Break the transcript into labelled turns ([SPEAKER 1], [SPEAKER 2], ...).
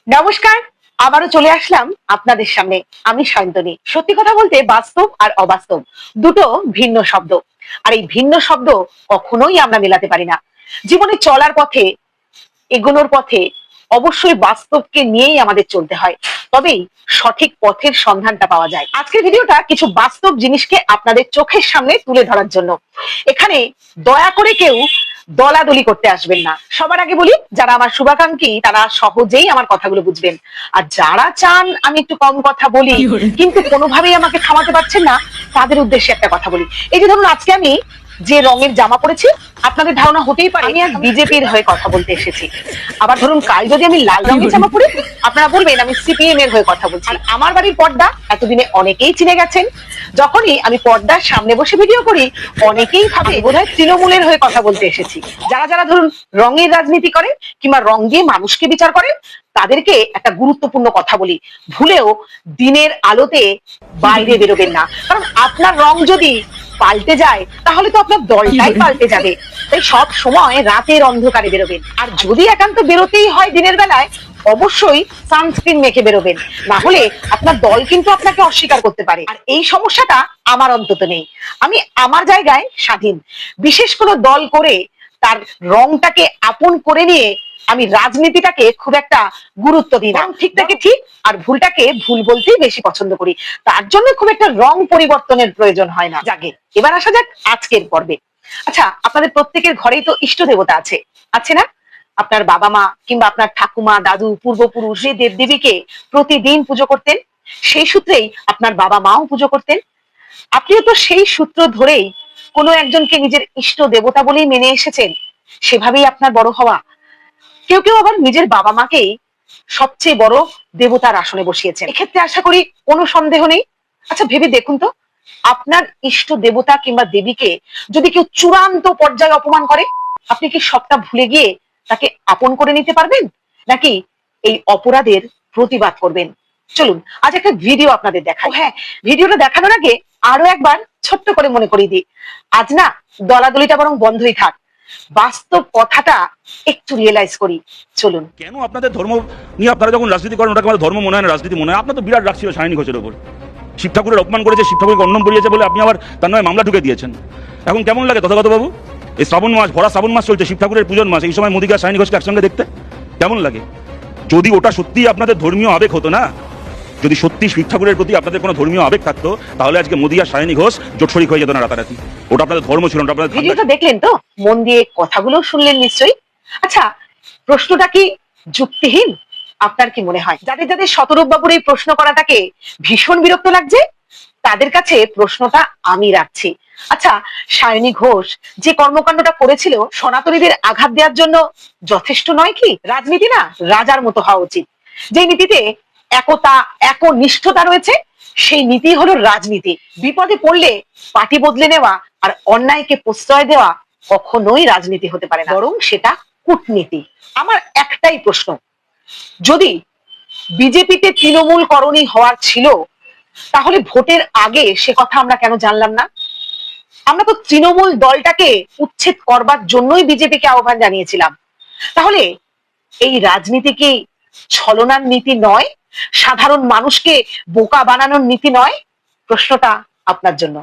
[SPEAKER 1] নমস্কার, আবারও চলে আসলাম আপনাদের সামনে। আমি সায়ন্তনী। সত্যি কথা বলতে বাস্তব আর অবাস্তব দুটো ভিন্ন শব্দ। আর এই ভিন্ন শব্দ কখনোই আমরা মেলাতে পারি না। জীবনে চলার পথে, এগোনোর পথে অবশ্যই বাস্তবকে নিয়েই আমাদের চলতে হয়, তবেই সঠিক পথের সন্ধানটা পাওয়া যায়। আজকের ভিডিওটা কিছু বাস্তব জিনিসকে আপনাদের চোখের সামনে তুলে ধরার জন্য। এখানে দয়া করে কেউ দলাদলি করতে আসবেন না। সবার আগে বলি, যারা আমার শুভাকাঙ্ক্ষী তারা সহজেই আমার কথাগুলো বুঝবেন, আর যারা চান আমি একটু কম কথা বলি কিন্তু কোনোভাবেই আমাকে থামাতে পারছেন না, তাদের উদ্দেশ্যে একটা কথা বলি। এই যে ধরুন, আজকে আমি যে রঙের জামা পরেছি, আপনাদের ধারণা হতেই পারে আমি বিজেপির হয়ে কথা বলতে এসেছি। আবার ধরুন, কাল যদি আমি লাল রঙের জামা পরি, আপনারা বলবেন আমি সিপিএম এর হয়ে কথা বলছি। আর আমার বাড়ির পর্দা এতদিনে অনেকেই চিনে গেছেন। যখনই আমি পর্দার সামনে বসে ভিডিও করি, অনেকেই ভাবে বোধহয় তৃণমূলের হয়ে কথা বলতে এসেছি। যারা যারা ধরুন রঙের রাজনীতি করেন কিংবা রং দিয়ে মানুষকে বিচার করেন, তাদেরকে একটা গুরুত্বপূর্ণ কথা বলি, ভুলেও দিনের আলোতে বাইরে বেরোবেন না। কারণ আপনার রং যদি পাল্টে যায়, তাহলে তো আপনার দলটাই পাল্টে যাবে। তাই সব সময় রাতের অন্ধকারে বেরোবেন। আর যদি একান্ত বেরোতেই হয় দিনের বেলায়, অবশ্যই সানস্ক্রিন মেখে বেরোবেন, না হলে আপনার দল কিন্তু আপনাকে অস্বীকার করতে পারে। আর এই সমস্যাটা আমার অন্তত নেই। আমি আমার জায়গায় স্বাধীন। বিশেষ কোনো দল করে তার রংটাকে আপন করে নিয়ে আমি রাজনীতিটাকে খুব একটা গুরুত্ব দিই না। ঠিকটাকে ঠিক আর ভুলটাকে ভুল বলতেই বেশি পছন্দ করি। তার জন্য খুব একটা রং পরিবর্তনের প্রয়োজন হয় না। যাকে এবার আসা যাক আজকের পর্বে। আচ্ছা, আপনাদের প্রত্যেকের ঘরেই তো ইষ্ট দেবতা আছে, আছে না? আপনার বাবা মা কিংবা আপনার ঠাকুমা দাদু পূর্বপুরুষ যে দেবদেবীকে প্রতিদিন পুজো করতেন, সেই সূত্রেই আপনার বাবা মাও পুজো করতেন। আপনিও তো সেই সূত্র ধরেই কোনো একজনকে নিজের ইষ্ট দেবতা বলেই মেনে এসেছেন, সেভাবেই আপনার বড় হওয়া। কেউ কেউ আবার নিজের বাবা মাকেই সবচেয়ে বড় দেবতার আসনে বসিয়েছেন। এক্ষেত্রে আশা করি কোনো সন্দেহ নেই। আচ্ছা, ভেবে দেখুন তো, আপনার ইষ্ট দেবতা কিংবা দেবীকে যদি কেউ চূড়ান্ত পর্যায়ে অপমান করে, আপনি কি সবটা ভুলে গিয়ে তাকে আপন করে নিতে পারবেন, নাকি এই অপরাধের প্রতিবাদ করবেন? চলুন আজ একটা ভিডিও আপনাদের দেখাই। হ্যাঁ, ভিডিওটা দেখানোর আগে আরো একবার ছোট্ট করে মনে করিয়ে দিই, আজ না দলাদলিটা বরং বন্ধই থাক, বাস্তব কথাটা একটু রিয়েলাইজ করি। চলুন।
[SPEAKER 2] কেন আপনাদের ধর্ম নিয়ে আপনারা যখন রাজনীতি করেন, ওটাকে আমাদের ধর্ম মনে হয় না, রাজনীতি মনে হয়? আপনার তো বিরাট রাগ ছিল সায়নী ঘোষের ওপর। শিব ঠাকুরের অপমান করেছে, শিব ঠাকুরকে অন্নম পড়িয়েছে বলে আপনি আবার তার নয় মামলা ঢুকে দিয়েছেন। এখন কেমন লাগে তথাগত বাবু? এই শ্রাবণ মাস, ভরা শ্রাবণ মাস চলছে, শিব ঠাকুরের পূজন মাস, এই সময় মোদীকে আর সায়নী ঘোষকে একসঙ্গে দেখতে কেমন লাগে? যদি ওটা সত্যি আপনাদের ধর্মীয় আবেগ হতো না, যদি সত্যি শিব ঠাকুরের প্রতি আপনাদের কোনো ধর্মীয় আবেগ থাকতো, তাহলে আজকে মোদী আর সায়নী ঘোষ জোট শরিক হয়ে যেত না রাতারাতি। ওটা আপনাদের ধর্ম ছিল না, আপনাদের।
[SPEAKER 1] ভিডিওটা দেখলেন তো, মন দিয়ে কথাগুলো শুনলেন নিশ্চয়ই। আচ্ছা, প্রশ্নটা কি যুক্তিহীন? আপনার কি মনে হয়? যাদের যাদের শতরূপ বাবুর এই প্রশ্ন করাটাকে ভীষণ বিরক্ত লাগছে, তাদের কাছে প্রশ্নটা আমি রাখছি। আচ্ছা, সায়নী ঘোষ যে কর্মকাণ্ডটা করেছিল, সনাতনীদের আঘাত দেওয়ার জন্য যথেষ্ট নয় কি? রাজনীতি না রাজার মতো হওয়া উচিত। যে নীতিতে একতা, একনিষ্ঠতা রয়েছে, সেই নীতি হলো রাজনীতি। বিপদে পড়লে পার্টি বদলে নেওয়া আর অন্যায়কে প্রশ্রয় দেওয়া কখনোই রাজনীতি হতে পারে না, বরং সেটা কূটনীতি। আমার একটাই প্রশ্ন, যদি বিজেপিতে তৃণমূল করণী হওয়ার ছিল, তাহলে ভোটের আগে সে কথা আমরা কেন জানলাম না? আমরা তো তৃণমূল দলটাকে উচ্ছেদ করবার জন্যই বিজেপিকে আহ্বান জানিয়েছিলাম। তাহলে এই রাজনীতি কি ছলনার নীতি নয়? সাধারণ মানুষকে বোকা বানানোর নীতি নয়? প্রশ্নটা আপনার জন্য।